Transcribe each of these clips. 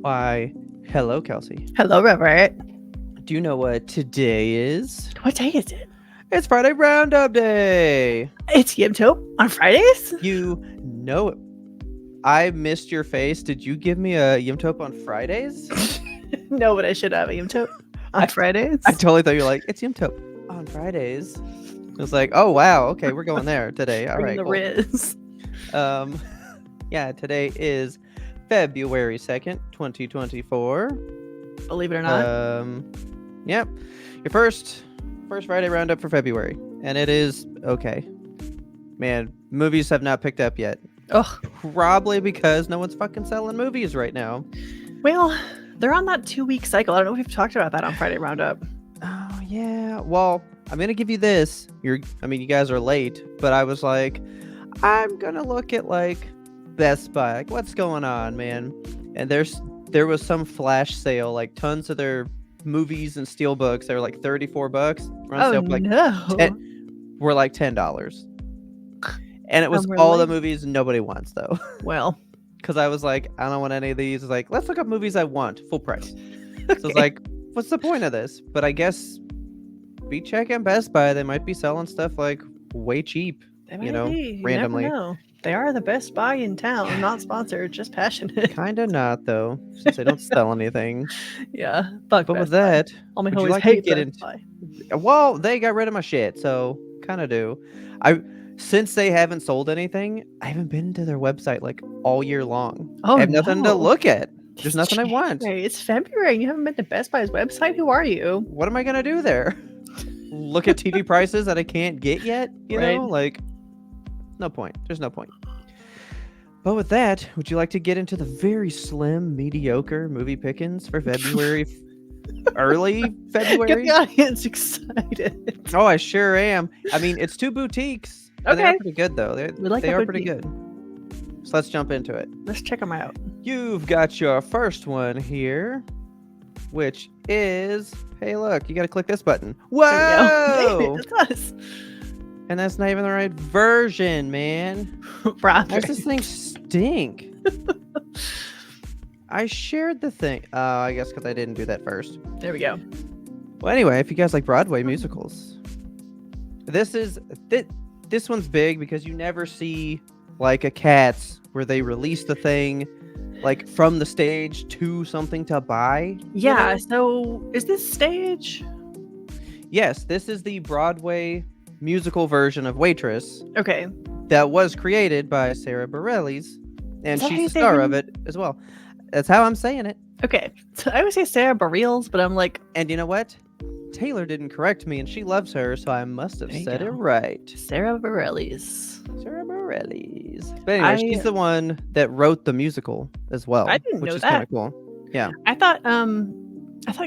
Why, hello, Kelsey. Hello, Robert. Do you know what today is? What day is it? It's Friday Roundup Day. It's YMBToAP on Fridays? You know it. I missed your face. Did you give me a YMBToAP on Fridays? No, but I should have a YMBToAP on Fridays. I totally thought you were like, it's YMBToAP on Fridays. I was like, oh, wow. Okay, we're going there today. All right, the cool. Riz. Yeah, today is February 2nd, 2024. Believe it or not. Yep. Your first Friday roundup for February. And it is okay. Man, movies have not picked up yet. Ugh. Probably because no one's fucking selling movies right now. Well, they're on that 2-week cycle. I don't know if we've talked about that on Friday Roundup. Oh, yeah. Well, I'm going to give you this. You guys are late, but I was like, I'm going to look at like Best Buy. Like, what's going on, man? And there was some flash sale, like tons of their movies and steelbooks. They were like $34. Oh, sale for, like, no. were like $10. And it was Really? all the movies nobody wants, though. Well. Because I was like, I don't want any of these. It's like, let's look up movies I want, full price. So it's like, what's the point of this? But I guess be checking Best Buy. They might be selling stuff like way cheap, You randomly. never know. They are the best buy in town. I'm not sponsored, just passionate. Kind of not, though, since they don't sell anything. Yeah. Fuck But Best with that, Buy. would you always like to hate get Best into? Buy. Well, they got rid of my shit, so kind of do. Since they haven't sold anything, I haven't been to their website like all year long. Oh, I have nothing to no. look at. There's nothing I want. January. It's February and you haven't been to Best Buy's website? Who are you? What am I gonna do there? Look at TV prices that I can't get yet? You know, like, no point. There's no point. But with that, would you like to get into the very slim, mediocre movie pickings for February? Early February? Get the audience excited. Oh, I sure am. I mean, it's two boutiques. Okay. They are pretty good, though. They are pretty good. So let's jump into it. Let's check them out. You've got your first one here, which is, hey, look, you got to click this button. Whoa! That's us. And that's not even the right version, man. Why does this thing stink? I shared the thing. I guess because I didn't do that first. There we go. Well, anyway, if you guys like Broadway musicals, this one's big because you never see like a Cats where they release the thing like from the stage to something to buy. Yeah. So is this stage? Yes, this is the Broadway musical version of Waitress. Okay. That was created by Sarah Bareilles, and she's the star of it as well. That's how I'm saying it. Okay. So I would say Sarah Bareilles, but I'm like... And you know what? Taylor didn't correct me, and she loves her, so I must have said it right. Sarah Bareilles. Sarah Bareilles. But anyway, she's the one that wrote the musical as well. I didn't know that. Which is kind of cool. Yeah. I thought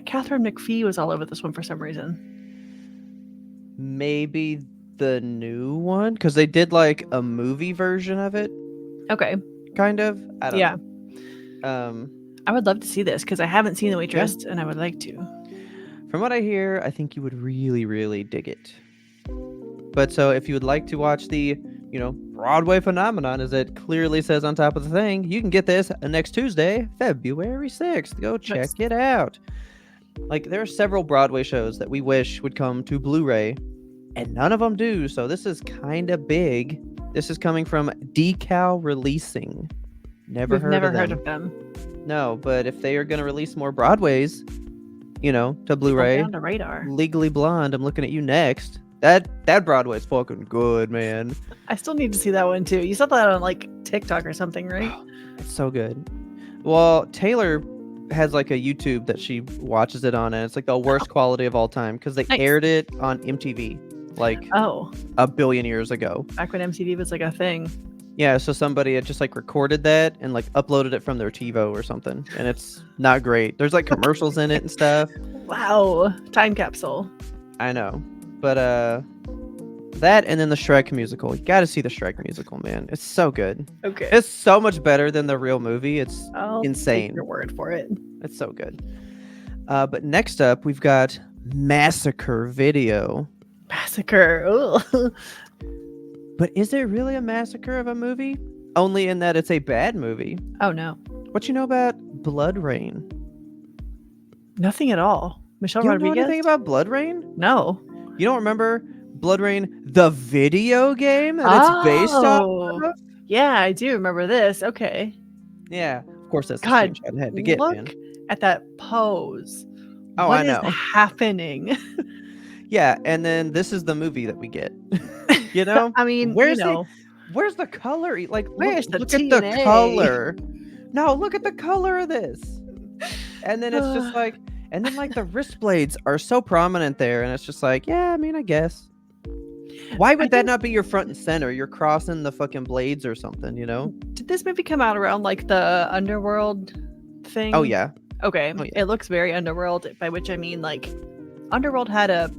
Catherine McPhee was all over this one for some reason. Maybe the new one? Because they did like a movie version of it. Okay. Kind of. I don't know. I would love to see this because I haven't seen The Waitress and I would like to. From what I hear, I think you would really, really dig it. But so if you would like to watch the, Broadway phenomenon, as it clearly says on top of the thing, you can get this next Tuesday, February 6th. Go check it out. Like, there are several Broadway shows that we wish would come to Blu-ray, and none of them do, so this is kind of big. This is coming from Decal Releasing. Never heard of them. No, but if they are going to release more Broadways, to Blu-ray, on the radar. Legally Blonde, I'm looking at you next. That Broadway's fucking good, man. I still need to see that one too. You saw that on like TikTok or something, right? It's so good. Well, Taylor has like a YouTube that she watches it on, and it's like the worst quality of all time because they aired it on MTV like a billion years ago. Back when MTV was like a thing. Yeah, so somebody had just like recorded that and like uploaded it from their TiVo or something, and it's not great. There's like commercials in it and stuff. Wow, time capsule. I know, but that and then the Shrek musical. You got to see the Shrek musical, man. It's so good. Okay, it's so much better than the real movie. It's insane. Take your word for it. It's so good. But next up, we've got Massacre Video. Massacre. Ugh. But is it really a massacre of a movie? Only in that it's a bad movie. Oh, no. What you know about Blood Rain? Nothing at all. Michelle You don't know Rodriguez? anything about Blood Rain? No. You don't remember Blood Rain, the video game that it's based off Oh. of? Yeah, I do remember this. Okay. Yeah, of course that's the God, screenshot I had to get, look man. at that pose. Oh, What I is know. happening? Yeah, and then this is the movie that we get. You know? I mean, Where's the color? Like, where's the look at the TNA? color. No, look at the color of this. And then it's just like, and then like the wrist blades are so prominent there, and it's just like, yeah, I mean, I guess. Why would that not be your front and center? You're crossing the fucking blades or something, you know? Did this movie come out around like the Underworld thing? Oh yeah. Okay. Oh, yeah. It looks very Underworld, by which I mean like Underworld had a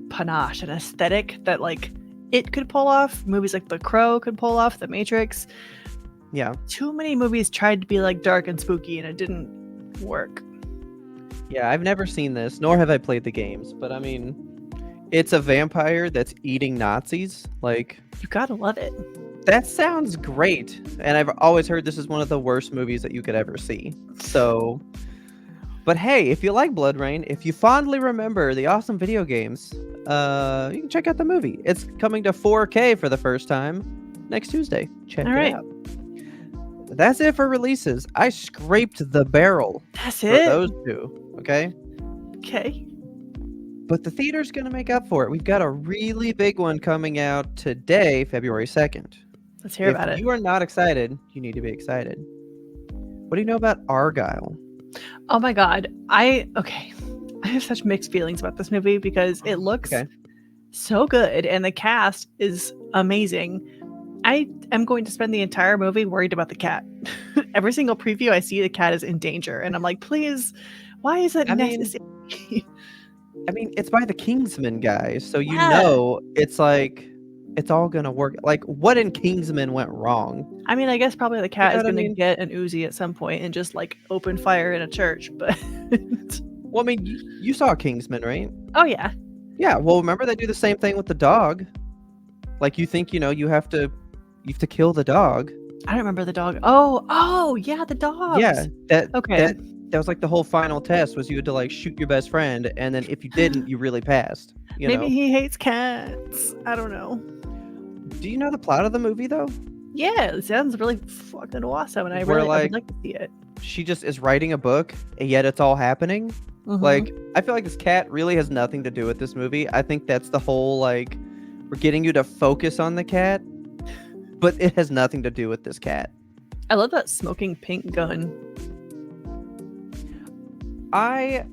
panache, an aesthetic that like it could pull off. Movies like The Crow could pull off, The Matrix. Yeah. Too many movies tried to be like dark and spooky and it didn't work. Yeah, I've never seen this, nor have I played the games, but I mean, it's a vampire that's eating Nazis. Like, You gotta love it. that sounds great. And I've always heard this is one of the worst movies that you could ever see. So, but hey, if you like Blood Rain, if you fondly remember the awesome video games, you can check out the movie. It's coming to 4K for the first time next Tuesday. Check All it right. out. That's it for releases. I scraped the barrel That's for it. those two. Okay. Okay. But the theater's going to make up for it. We've got a really big one coming out today, February 2nd. Let's hear about If it. you are not excited, you need to be excited. What do you know about Argyle? Oh my god. I have such mixed feelings about this movie because it looks Okay. so good and the cast is amazing. I am going to spend the entire movie worried about the cat. Every single preview I see the cat is in danger and I'm like, please, why is that I mean- necessary? I mean, it's by the Kingsman guys, so you Yeah. know it's like it's all gonna work. Like, what in Kingsman went wrong? I mean, I guess probably the cat know is what I going to mean? get an Uzi at some point and just like open fire in a church, but Well, I mean, you saw Kingsman, right? oh yeah. Yeah. Well, remember they do the same thing with the dog. Like, you think you have to kill the dog. I don't remember the dog. Oh, yeah, the dogs. Yeah. Okay. That was like the whole final test was you had to like shoot your best friend, and then if you didn't, you really passed. You Maybe know? he hates cats. I don't know. Do you know the plot of the movie though? Yeah, it sounds really fucking awesome, and I Where, would like, like to see it. She just is writing a book, and yet it's all happening. Mhm. Like, I feel like this cat really has nothing to do with this movie. I think that's the whole, like, we're getting you to focus on the cat, but it has nothing to do with this cat. I love that smoking pink gun. I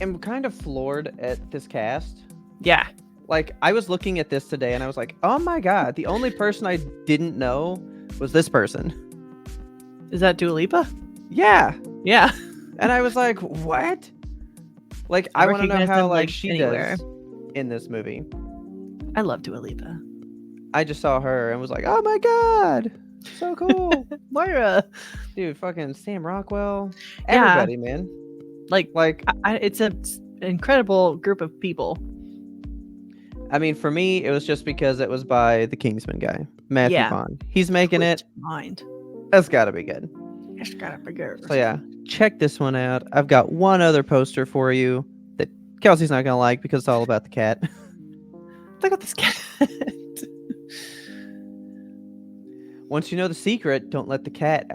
am kind of floored at this cast. Yeah. Like, I was looking at this today and I was like, oh my god, the only person I didn't know was this person. Is that Dua Lipa? Yeah. Yeah. And I was like, what? Like, I want to know recognize how them, like like, she anywhere. does in this movie. I love Dua Lipa. I just saw her and was like, oh my god, so cool. Moira. Dude, fucking Sam Rockwell. Yeah. Everybody, man. Like, Like, it's an incredible group of people. I mean, for me, it was just because it was by the Kingsman guy, Matthew Yeah. Vaughn. He's making it. Mind. That's gotta be good. It's gotta be good. So yeah, check this one out. I've got one other poster for you that Kelsey's not gonna like because it's all about the cat. Look at this cat. Once you know the secret, don't let the cat.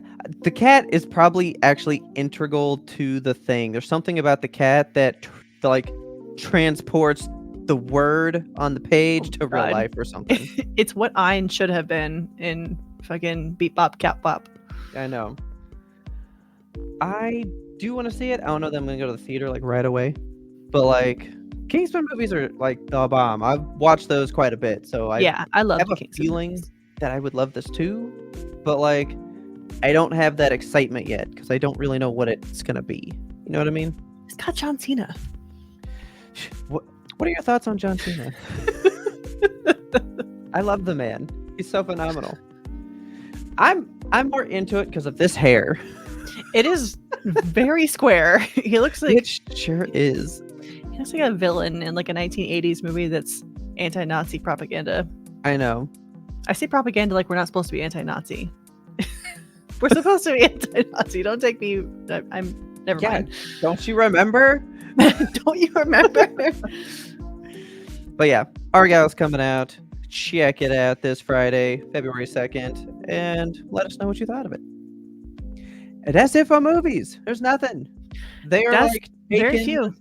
The cat is probably actually integral to the thing. There's something about the cat that like transports the word on the page to real God. life or something. It's what Ein should have been in fucking Beep Bop Cat Bop. I know. I do want to see it. I don't know that I'm gonna go to the theater like right away, but like Kingsman movies are like the bomb. I've watched those quite a bit, so I Yeah, I love have the a Kingsman feeling movies. that I would love this too, but like I don't have that excitement yet because I don't really know what it's gonna be. You know what I mean? It's got John Cena. What are your thoughts on John Cena? I love the man. He's so phenomenal. I'm more into it because of this hair. It is very square. He looks like It sure is. he looks like a villain in like a 1980s movie that's anti-Nazi propaganda. I know. I say propaganda like we're not supposed to be anti-Nazi. We're supposed to be anti-Nazi. Don't take me. I'm never Yeah, mind. don't you remember? Don't you remember? But yeah, Argyle's coming out. Check it out this Friday, February 2nd, and let us know what you thought of it. And that's it for movies. There's nothing. They are That's like very taking, few.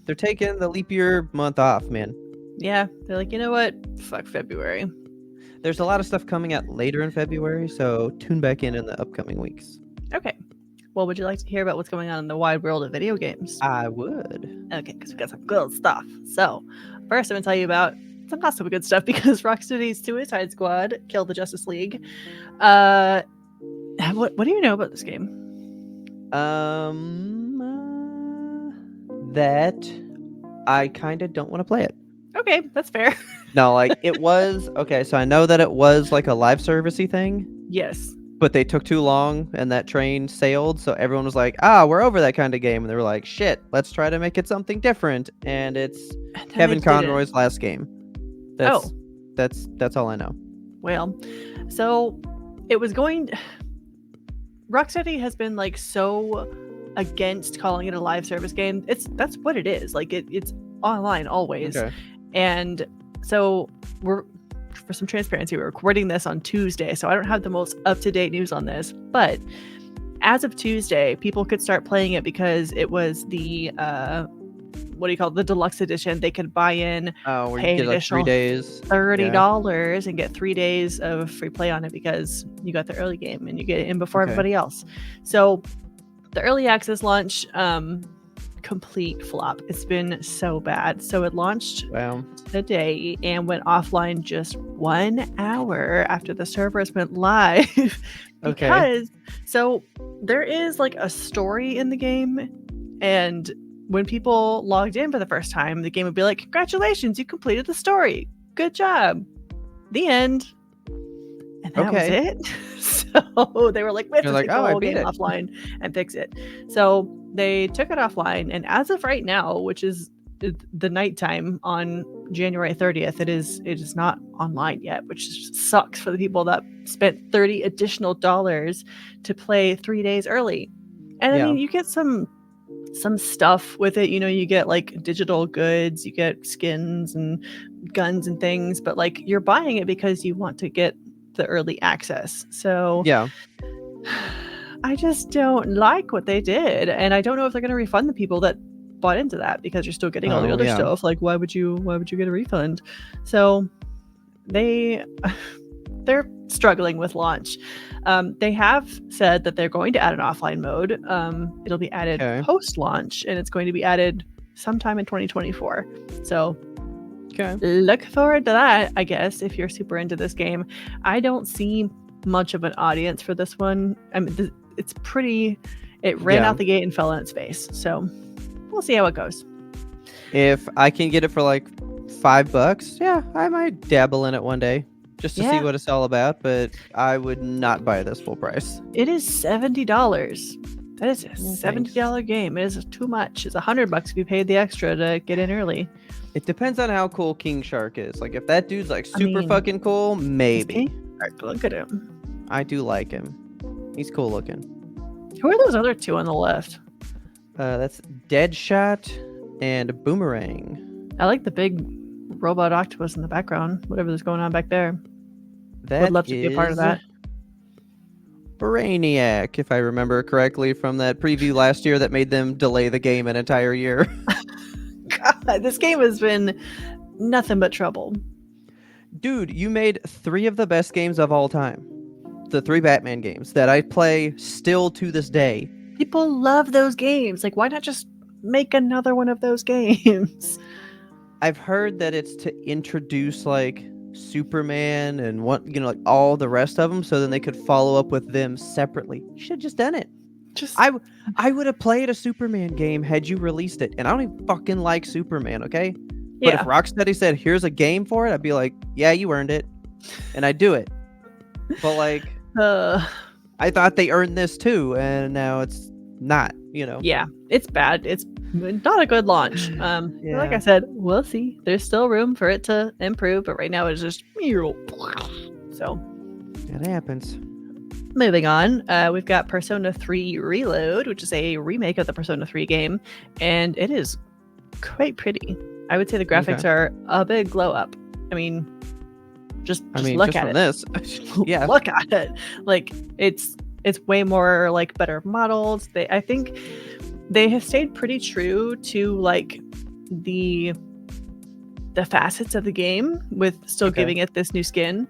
they're taking the leap year month off, man. Yeah, they're like, you know what? Fuck February. There's a lot of stuff coming out later in February, so tune back in the upcoming weeks. Okay. Well, would you like to hear about what's going on in the wide world of video games? I would. Okay, because we got some good stuff. So, first, I'm going to tell you about some not so good stuff because Rocksteady's Suicide Squad killed the Justice League. What do you know about this game? That I kind of don't want to play it. Okay, that's fair. No, like it was okay. So I know that it was like a live servicey thing, Yes. but they took too long and that train sailed. So everyone was like, "Ah, we're over that kind of game." And they were like, "Shit, let's try to make it something different." And it's And then Kevin they didn't. Conroy's last game. That's all I know. Well, so it was going. Rocksteady has been like so against calling it a live service game. That's what it is. Like it's online always. Okay. And so we're, for some transparency, we're recording this on Tuesday, so I don't have the most up-to-date news on this. But as of Tuesday, people could start playing it because it was the what do you call it? The deluxe edition. They could buy in, Oh, where pay you get like 3 additional days. $30 and get 3 days of free play on it because you got the early game and you get it in before Okay. everybody else. So the early access launch, complete flop. It's been so bad. So it launched Wow. today and went offline just 1 hour after the servers went live. Because so there is like a story in the game, and when people logged in for the first time, the game would be like, "Congratulations, you completed the story. Good job." The end. And that was Okay. it. So they were like, "We have You're to like, take the "Oh, I whole beat game it." offline and fix it." So they took it offline, and as of right now, which is the nighttime on January 30th, it is not online yet, which just sucks for the people that spent $30 additional to play 3 days early. And I Yeah. mean, you get some stuff with it, you get like digital goods, you get skins and guns and things, but like you're buying it because you want to get the early access. So Yeah. I just don't like what they did, and I don't know if they're going to refund the people that bought into that because you're still getting all the Oh, other yeah. stuff. Like, why would you get a refund? So they're struggling with launch. They have said that they're going to add an offline mode. It'll be added Okay. post-launch, and it's going to be added sometime in 2024. So Okay. look forward to that, I guess, if you're super into this game. I don't see much of an audience for this one. I mean, it's pretty. It ran Yeah. out the gate and fell on its face. So we'll see how it goes. If I can get it for like $5, yeah, I might dabble in it one day just to see Yeah. what it's all about. But I would not buy this full price. It is $70. That is a $70 game. It is too much. It's $100 if you paid the extra to get in early. It depends on how cool King Shark is. Like if that dude's like I super mean, fucking cool, Is maybe. King Shark, look at him. I do like him. He's cool looking. Who are those other two on the left? That's Deadshot and Boomerang. I like the big robot octopus in the background. Whatever's going on back there. That Would love to be a part of is that. Brainiac, if I remember correctly from that preview last year that made them delay the game an entire year. God, this game has been nothing but trouble. Dude, you made 3 of the best games of all time. The 3 Batman games that I play still to this day. People love those games. Like, why not just make another one of those games? I've heard that it's to introduce like Superman and like all the rest of them, so then they could follow up with them separately. You should have just done it. I would have played a Superman game had you released it, and I don't even fucking like Superman, okay? But if Rocksteady said, "Here's a game for it," I'd be like, "Yeah, you earned it," and I'd do it. But like, I thought they earned this too, and now it's not. Yeah, it's bad. It's not a good launch. Like I said, we'll see. There's still room for it to improve, but right now it's just so. It happens. Moving on, we've got Persona 3 Reload, which is a remake of the Persona 3 game, and it is quite pretty. I would say the graphics are a big glow up. I mean, just look just at from it. this, yeah. Look at it. Like it's way more like better models. I think they have stayed pretty true to like the facets of the game with still giving it this new skin.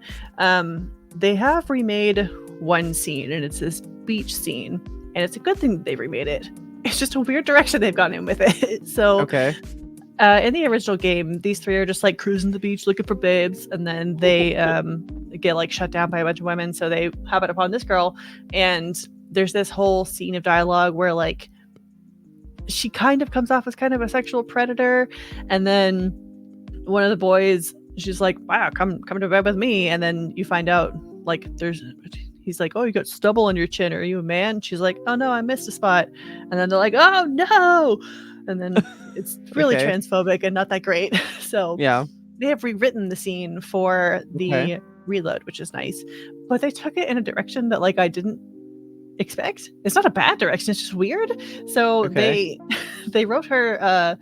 They have remade one scene, and it's this beach scene, and it's a good thing that they remade it. It's just a weird direction they've gone in with it. So in the original game, these three are just like cruising the beach looking for babes, and then they get like shut down by a bunch of women, so they happen upon this girl, and there's this whole scene of dialogue where like she kind of comes off as kind of a sexual predator, and then one of the boys, she's like, wow, come to bed with me, and then you find out like he's like, oh, you got stubble on your chin, are you a man? She's like, oh no, I missed a spot, and then they're like, oh no, and then it's really transphobic and not that great. So they have rewritten the scene for the Reload, which is nice, but they took it in a direction that like I didn't expect. It's not a bad direction, it's just weird. So they wrote her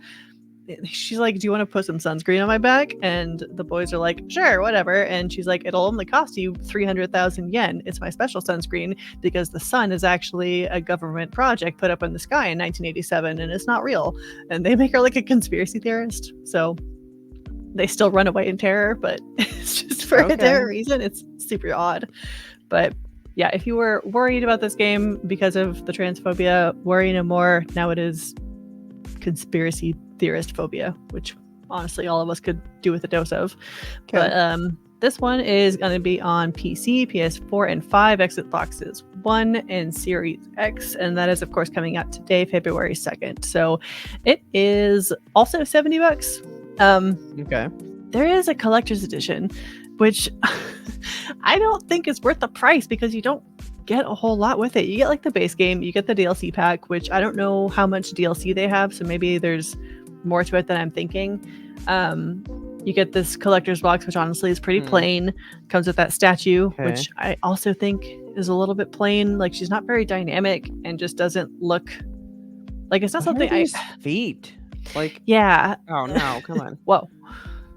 she's like, do you want to put some sunscreen on my back? And the boys are like, sure, whatever. And she's like, it'll only cost you 300,000 yen. It's my special sunscreen because the sun is actually a government project put up in the sky in 1987 and it's not real. And they make her like a conspiracy theorist. So they still run away in terror, but it's just for a different reason. It's super odd. But yeah, if you were worried about this game because of the transphobia, worry no more. Now it is conspiracy theorist phobia, which honestly all of us could do with a dose of. But this one is going to be on PC, PS4, and 5, Xboxes One, and Series X, and that is of course coming out today, February 2nd. So it is also $70. There is a collector's edition, which I don't think is worth the price because you don't get a whole lot with it. You get like the base game, you get the DLC pack, which I don't know how much DLC they have, so maybe there's more to it than I'm thinking. You get this collector's box, which honestly is pretty plain. Comes with that statue, which I also think is a little bit plain. Like she's not very dynamic and just doesn't look like it's not something I feet. Like Oh no, come on. Whoa.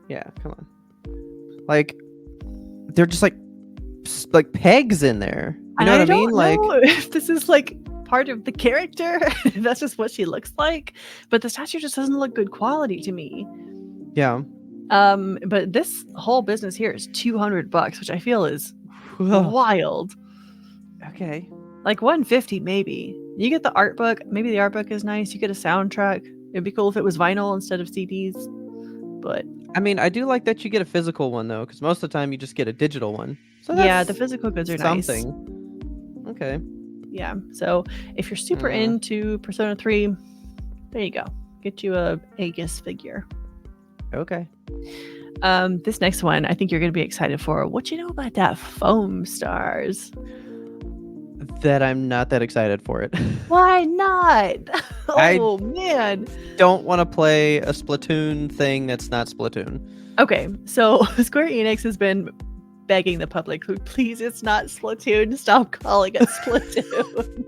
Yeah, come on. Like they're just like pegs in there. You know what I mean? Like if this is like part of the character, that's just what she looks like. But the statue just doesn't look good quality to me. Yeah. But this whole business here is $200, which I feel is wild. Okay. Like 150 maybe. You get the art book. Maybe the art book is nice. You get a soundtrack. It'd be cool if it was vinyl instead of CDs. But I mean, I do like that you get a physical one though, because most of the time you just get a digital one. So yeah, the physical goods are nice. Okay. Yeah. So if you're super into Persona 3, there you go. Get you a Aegis figure. Okay. This next one, I think you're going to be excited for. What you know about that Foam Stars? That I'm not that excited for it. Why not? Oh, man. Don't want to play a Splatoon thing that's not Splatoon. Okay, so Square Enix has been begging the public, please, it's not Splatoon. Stop calling it Splatoon.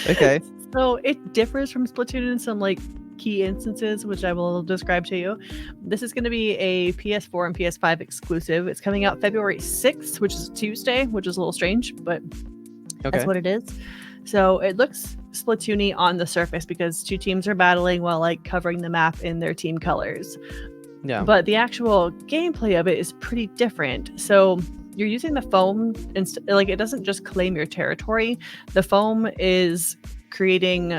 Okay. So it differs from Splatoon in some like key instances, which I will describe to you. This is going to be a PS4 and PS5 exclusive. It's coming out February 6th, which is a Tuesday, which is a little strange, but that's what it is. So it looks Splatoon-y on the surface because two teams are battling while like covering the map in their team colors. Yeah. But the actual gameplay of it is pretty different. So you're using the foam, like it doesn't just claim your territory. The foam is creating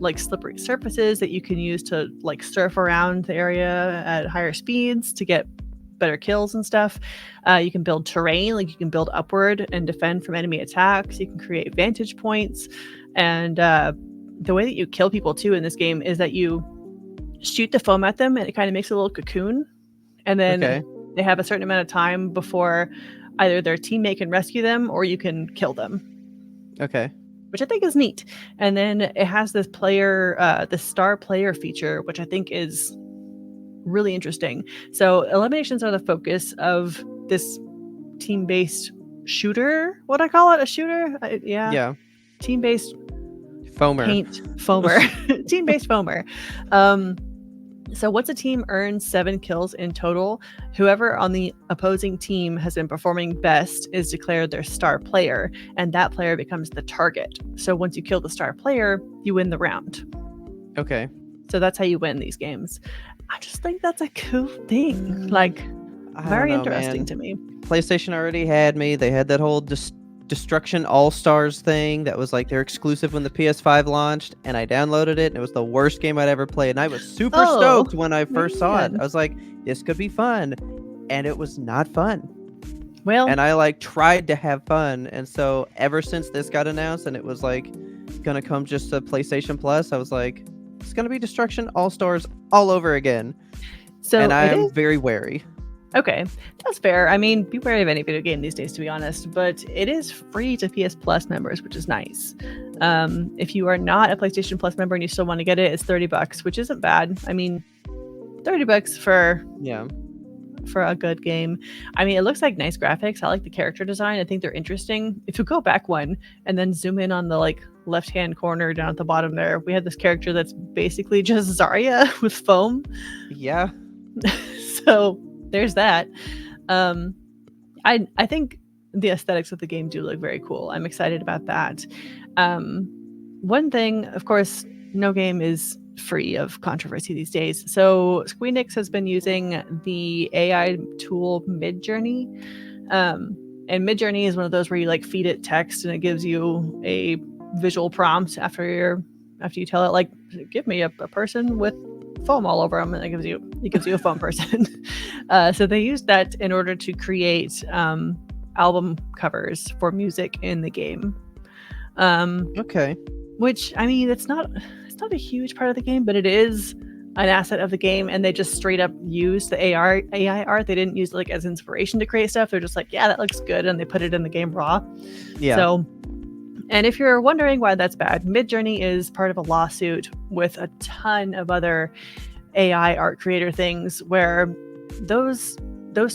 like slippery surfaces that you can use to like surf around the area at higher speeds to get better kills and stuff. You can build terrain, like you can build upward and defend from enemy attacks. You can create vantage points. And the way that you kill people too in this game is that you shoot the foam at them and it kind of makes a little cocoon. And then they have a certain amount of time before either their teammate can rescue them or you can kill them. Okay. Which I think is neat. And then it has this player, the star player feature, which I think is really interesting. So eliminations are the focus of this team-based shooter. What I call it, a shooter? Yeah, Yeah. team-based Foamer. paint foamer, team-based foamer. So once a team earns 7 kills in total, whoever on the opposing team has been performing best is declared their star player, and that player becomes the target. So once you kill the star player, you win the round. Okay. So that's how you win these games. I just think that's a cool thing. Like, I very don't know, interesting man. to me. PlayStation already had me. They had that whole Destruction All-Stars thing that was like they're exclusive when the PS5 launched, and I downloaded it, and it was the worst game I'd ever played. And I was super stoked when I first saw it. I was like, this could be fun. And it was not fun. Well, And I like tried to have fun. And so ever since this got announced and it was like gonna come just to PlayStation Plus, I was like, it's gonna be Destruction All-Stars all over again. so And I it am is very wary. okay. That's fair. I mean, be wary of any video game these days, to be honest. But it is free to PS Plus members, which is nice. If you are not a PlayStation Plus member and you still want to get it, it's $30, which isn't bad. I mean, $30 for a good game. I mean, it looks like nice graphics. I like the character design. I think they're interesting. If you go back one and then zoom in on the like left-hand corner down at the bottom there, we had this character that's basically just Zarya with foam. Yeah. So there's that. I think the aesthetics of the game do look very cool. I'm excited about that. One thing, of course, no game is free of controversy these days. So Squeenix has been using the AI tool Midjourney. And Midjourney is one of those where you like feed it text and it gives you a visual prompt after you tell it, like, give me a person with foam all over them, and it gives you a foam person. So they used that in order to create album covers for music in the game. Okay. Which, I mean, it's not a huge part of the game, but it is an asset of the game, and they just straight up used the AI art. They didn't use it like as inspiration to create stuff. They're just like, yeah, that looks good, and they put it in the game raw. Yeah. So, and if you're wondering why that's bad, Midjourney is part of a lawsuit with a ton of other AI art creator things where those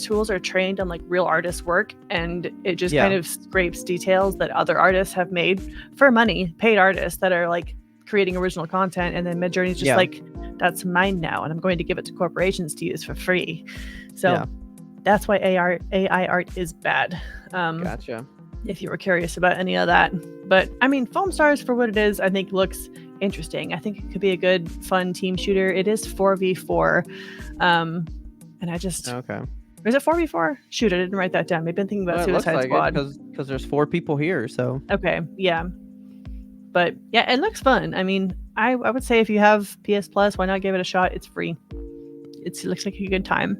tools are trained on like real artists' work, and it just kind of scrapes details that other artists have made for money, paid artists that are like creating original content, and then Midjourney's just like, that's mine now, and I'm going to give it to corporations to use for free. So that's why AI art is bad. Gotcha. If you were curious about any of that. But I mean, Foam Stars, for what it is, I think looks interesting. I think it could be a good, fun team shooter. It is 4v4. And I just... Okay. Is it 4v4? Shoot, I didn't write that down. I've been thinking about Suicide Squad. Because there's 4 people here, so... Okay, yeah. But yeah, it looks fun. I mean, I would say if you have PS Plus, why not give it a shot? It's free. It looks like a good time.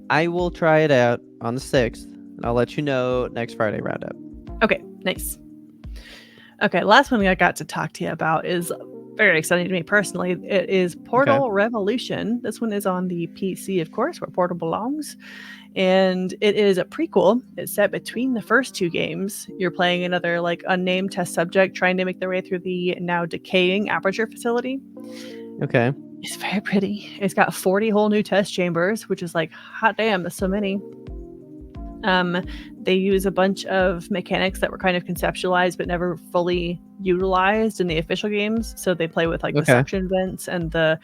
I will try it out on the 6th, and I'll let you know next Friday roundup. Okay, nice. Okay, last one I got to talk to you about is very exciting to me personally. It is Portal Revolution. This one is on the PC, of course, where Portal belongs. And it is a prequel. It's set between the first 2 games. You're playing another like unnamed test subject trying to make their way through the now decaying Aperture facility. Okay. It's very pretty. It's got 40 whole new test chambers, which is like, hot damn, that's so many. They use a bunch of mechanics that were kind of conceptualized but never fully utilized in the official games. So they play with like the suction vents and the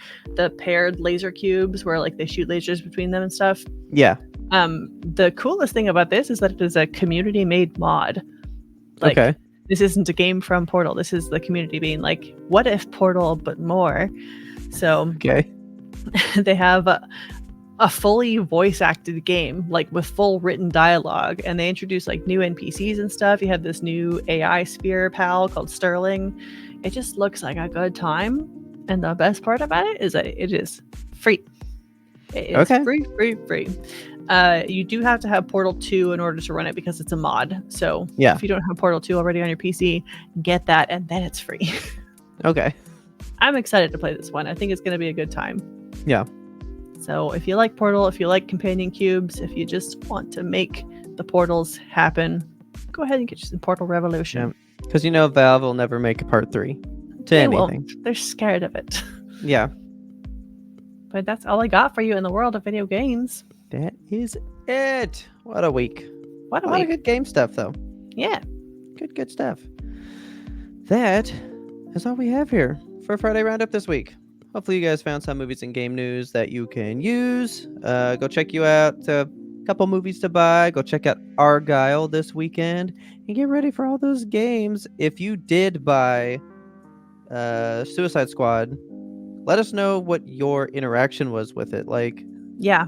paired laser cubes where like they shoot lasers between them and stuff. Yeah. The coolest thing about this is that it is a community-made mod. Like, this isn't a game from Portal. This is the community being like, what if Portal but more? So they have a fully voice-acted game, like with full written dialogue, and they introduce like new NPCs and stuff. You have this new AI sphere pal called Sterling. It just looks like a good time, and the best part about it is that it is free. It's free. You do have to have Portal 2 in order to run it because it's a mod. So if you don't have Portal 2 already on your PC, get that, and then it's free. Okay. I'm excited to play this one. I think it's going to be a good time. Yeah. So if you like Portal, if you like companion cubes, if you just want to make the portals happen, go ahead and get you some Portal Revolution. Because Valve will never make a part 3 to anything. Won't. They're scared of it. Yeah. But that's all I got for you in the world of video games. That is it. What a week. What a lot week. of good game stuff, though. Yeah. Good stuff. That is all we have here for Friday Roundup this week. Hopefully you guys found some movies and game news that you can use. Go check you out. A couple movies to buy. Go check out Argyle this weekend and get ready for all those games. If you did buy Suicide Squad, let us know what your interaction was with it. Like, Yeah.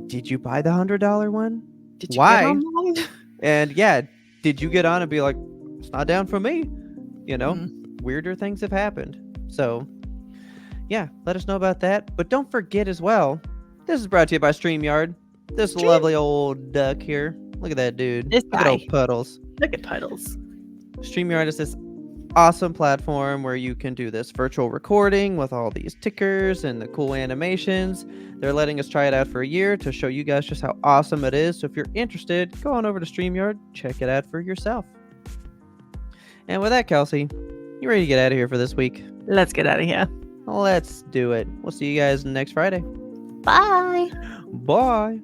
did you buy the $100 one? Did you Why? get online? And yeah, did you get on and be like, it's not down for me? You know, Mm. weirder things have happened. So yeah, let us know about that. But don't forget as well, this is brought to you by StreamYard. This lovely old duck here. Look at that dude. This Look at old guy. Puddles. Look at Puddles. StreamYard is this awesome platform where you can do this virtual recording with all these tickers and the cool animations. They're letting us try it out for a year to show you guys just how awesome it is. So if you're interested, go on over to StreamYard, check it out for yourself. And with that, Kelsey, you ready to get out of here for this week? Let's get out of here. Let's do it. We'll see you guys next Friday. Bye. Bye.